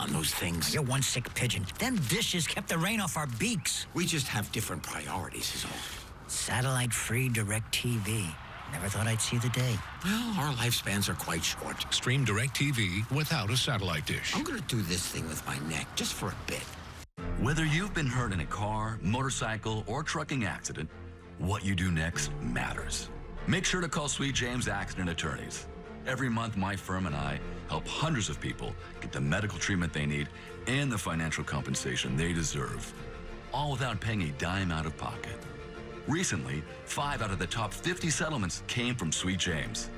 on those things. You're one sick pigeon. Them dishes kept the rain off our beaks. We just have different priorities is all. Satellite-free DirecTV. Never thought I'd see the day. Well, our lifespans are quite short. Stream DirecTV without a satellite dish. I'm gonna do this thing with my neck, just for a bit. Whether you've been hurt in a car, motorcycle, or trucking accident, what you do next matters. Make sure to call Sweet James Accident Attorneys. Every month, my firm and I help hundreds of people get the medical treatment they need and the financial compensation they deserve, all without paying a dime out of pocket. Recently, 5 out of the top 50 settlements came from Sweet James.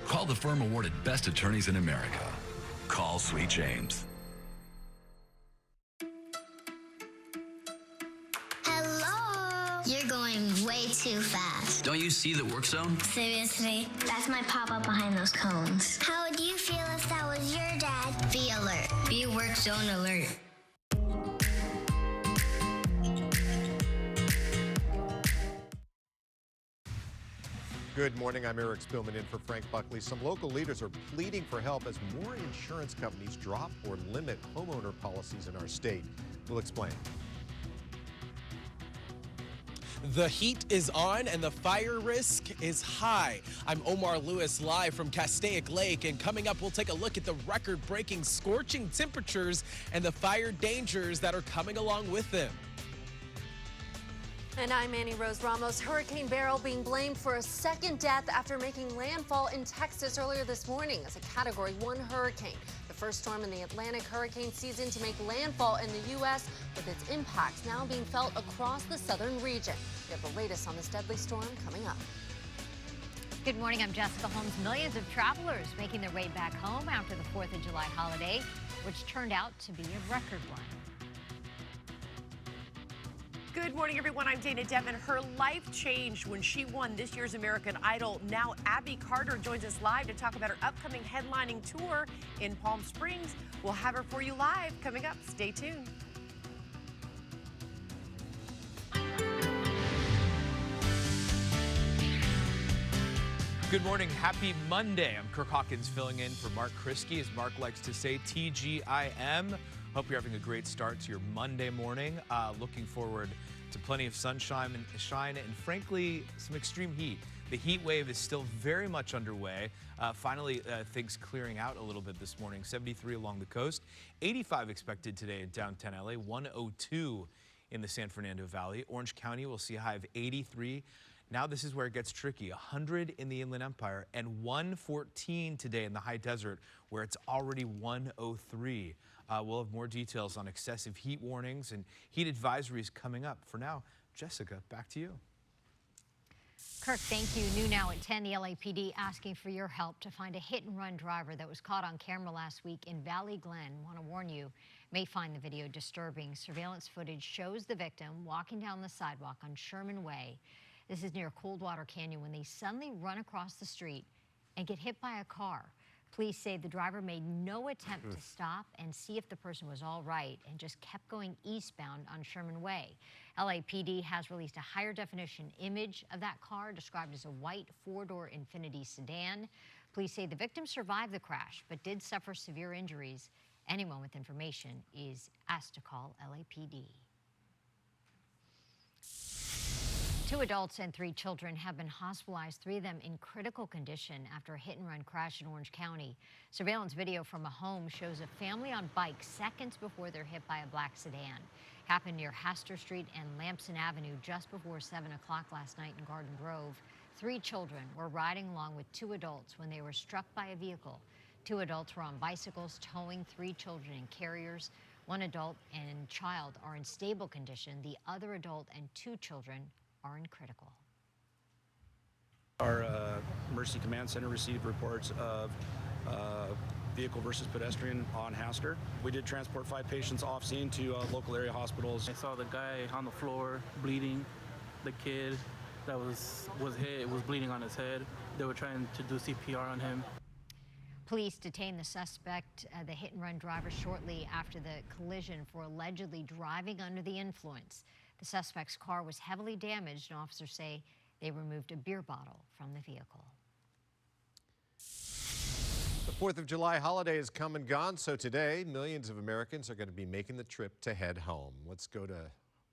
Call the firm awarded Best Attorneys in America. Call Sweet James. Hello? You're going way too fast. Don't you see the work zone? Seriously? That's my pop-up behind those cones. How would you feel if that was your dad? Be alert. Be work zone alert. Good morning. I'm Eric Spillman in for Frank Buckley. Some local leaders are pleading for help as more insurance companies drop or limit homeowner policies in our state. We'll explain. The heat is on and the fire risk is high. I'm Omar Lewis live from Castaic Lake, and coming up we'll take a look at the record-breaking scorching temperatures and the fire dangers that are coming along with them. And I'm Annie Rose Ramos. Hurricane Beryl being blamed for a second death after making landfall in Texas earlier this morning as a Category 1 hurricane. The first storm in the Atlantic hurricane season to make landfall in the U.S., with its impacts now being felt across the southern region. We have the latest on this deadly storm coming up. Good morning, I'm Jessica Holmes. Millions of travelers making their way back home after the 4th of July holiday, which turned out to be a record one. Good morning, everyone. I'm Dana Devin. Her life changed when she won this year's American Idol. Now Abby Carter joins us live to talk about her upcoming headlining tour in Palm Springs. We'll have her for you live coming up. Stay tuned. Good morning. Happy Monday. I'm Kirk Hawkins filling in for Mark Kriske, as Mark likes to say, TGIM. Hope you're having a great start to your Monday morning. Looking forward to plenty of sunshine and frankly, some extreme heat. The heat wave is still very much underway. Finally, things clearing out a little bit this morning. 73 along the coast, 85 expected today in downtown LA, 102 in the San Fernando Valley. Orange County will see a high of 83. Now this is where it gets tricky. 100 in the Inland Empire and 114 today in the high desert, where it's already 103. We'll have more details on excessive heat warnings and heat advisories coming up. For now, Jessica, back to you. Kirk, thank you. New now at 10, the LAPD asking for your help to find a hit-and-run driver that was caught on camera last week in Valley Glen. Want to warn you, may find the video disturbing. Surveillance footage shows the victim walking down the sidewalk on Sherman Way. This is near Coldwater Canyon when they suddenly run across the street and get hit by a car. Police say the driver made no attempt to stop and see if the person was all right and just kept going eastbound on Sherman Way. LAPD has released a higher definition image of that car, described as a white 4-door Infiniti sedan. Police say the victim survived the crash but did suffer severe injuries. Anyone with information is asked to call LAPD. 2 adults and 3 children have been hospitalized, 3 of them in critical condition after a hit-and-run crash in Orange County. Surveillance video from a home shows a family on bikes seconds before they're hit by a black sedan. Happened near Hastor Street and Lamson Avenue just before 7 o'clock last night in Garden Grove. 3 children were riding along with 2 adults when they were struck by a vehicle. 2 adults were on bicycles towing 3 children in carriers. 1 adult and child are in stable condition. The other adult and 2 children are in critical. Our Emergency Command Center received reports of vehicle versus pedestrian on Hastor. We did transport 5 patients off scene to local area hospitals. I saw the guy on the floor bleeding. The kid that was hit was bleeding on his head. They were trying to do CPR on him. Police detained the suspect, the hit-and-run driver, shortly after the collision for allegedly driving under the influence. The suspect's car was heavily damaged, and officers say they removed a beer bottle from the vehicle. The 4th of July holiday has come and gone, so today millions of Americans are going to be making the trip to head home. Let's go to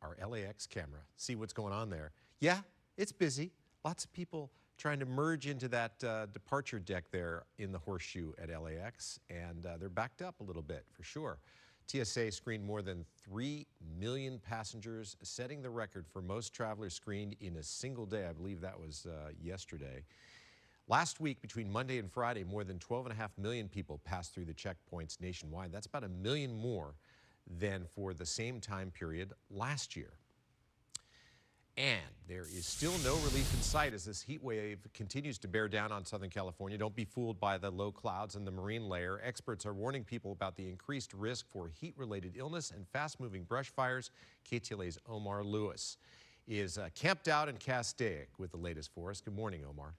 our LAX camera, see what's going on there. Yeah, it's busy. Lots of people trying to merge into that departure deck there in the horseshoe at LAX, and they're backed up a little bit for sure. TSA screened more than 3 million passengers, setting the record for most travelers screened in a single day. I believe that was yesterday. Last week, between Monday and Friday, more than 12.5 million people passed through the checkpoints nationwide. That's about 1 million more than for the same time period last year. And there is still no relief in sight as this heat wave continues to bear down on Southern California. Don't be fooled by the low clouds and the marine layer. Experts are warning people about the increased risk for heat-related illness and fast-moving brush fires. KTLA's Omar Lewis is camped out in Castaic with the latest for us. Good morning, Omar.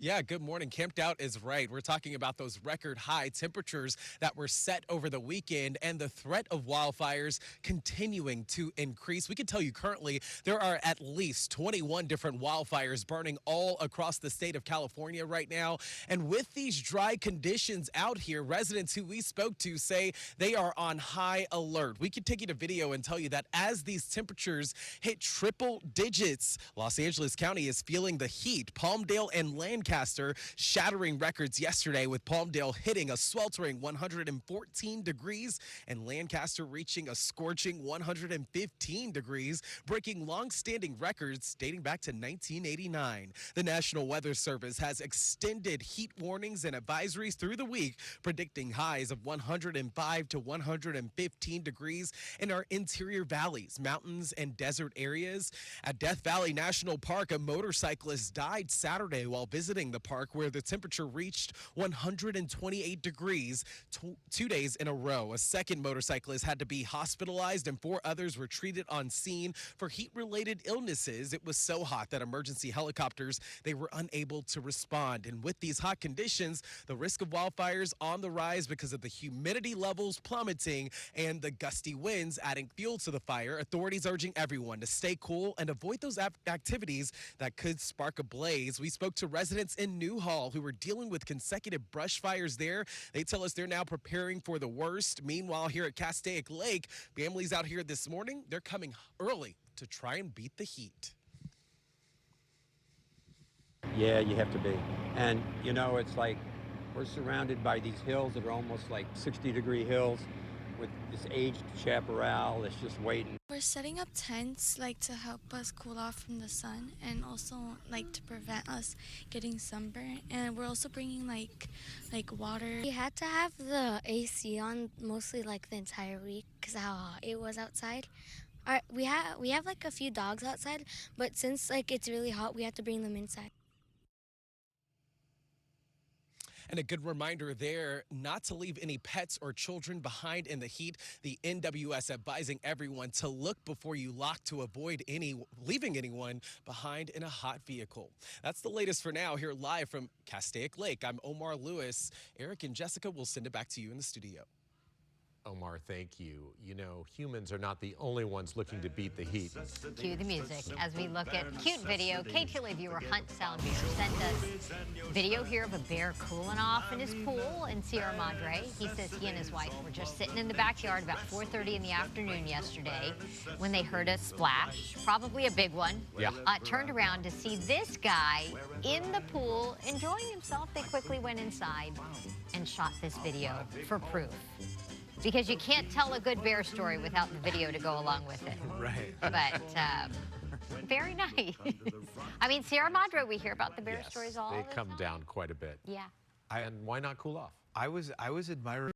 Yeah, good morning. Camped out is right. We're talking about those record high temperatures that were set over the weekend and the threat of wildfires continuing to increase. We can tell you currently there are at least 21 different wildfires burning all across the state of California right now. And with these dry conditions out here, residents who we spoke to say they are on high alert. We can take you to video and tell you that as these temperatures hit triple digits, Los Angeles County is feeling the heat. Palmdale and Lancaster shattering records yesterday, with Palmdale hitting a sweltering 114 degrees and Lancaster reaching a scorching 115 degrees, breaking long-standing records dating back to 1989. The National Weather Service has extended heat warnings and advisories through the week, predicting highs of 105 to 115 degrees in our interior valleys, mountains, and desert areas. At Death Valley National Park, a motorcyclist died Saturday while visiting the park, where the temperature reached 128 degrees 2 days in a row. A second motorcyclist had to be hospitalized and 4 others were treated on scene for heat-related illnesses. It was so hot that emergency helicopters, they were unable to respond. And with these hot conditions, the risk of wildfires on the rise because of the humidity levels plummeting and the gusty winds adding fuel to the fire. Authorities urging everyone to stay cool and avoid those activities that could spark a blaze. We spoke to residents in Newhall who were dealing with consecutive brush fires there. They tell us they're now preparing for the worst. Meanwhile, here at Castaic Lake, families out here this morning, they're coming early to try and beat the heat. Yeah, you have to be. And, you know, it's like we're surrounded by these hills that are almost like 60-degree hills with this aged chaparral that's just waiting. We're setting up tents like to help us cool off from the sun and also like to prevent us getting sunburned. And we're also bringing like water. We had to have the AC on mostly like the entire week because how hot it was outside. We have like a few dogs outside, but since like it's really hot, we have to bring them inside. And a good reminder there not to leave any pets or children behind in the heat. The NWS advising everyone to look before you lock to avoid leaving anyone behind in a hot vehicle. That's the latest for now. Here live from Castaic Lake, I'm Omar Lewis. Eric and Jessica will send it back to you in the studio. Omar, thank you. You know, humans are not the only ones looking to beat the heat. Cue the music as we look at cute video. KTLA viewer Hunt Soundbeer sent us video here of a bear cooling off in his pool in Sierra Madre. He says he and his wife were just sitting in the backyard about 4:30 in the afternoon yesterday when they heard a splash, probably a big one. Yeah. Turned around to see this guy in the pool enjoying himself. They quickly went inside and shot this video for proof. Because you can't tell a good bear story without the video to go along with it. Right. But very nice. I mean, Sierra Madre, we hear about the bear stories all the time. They come down quite a bit. Yeah. And why not cool off? I was admiring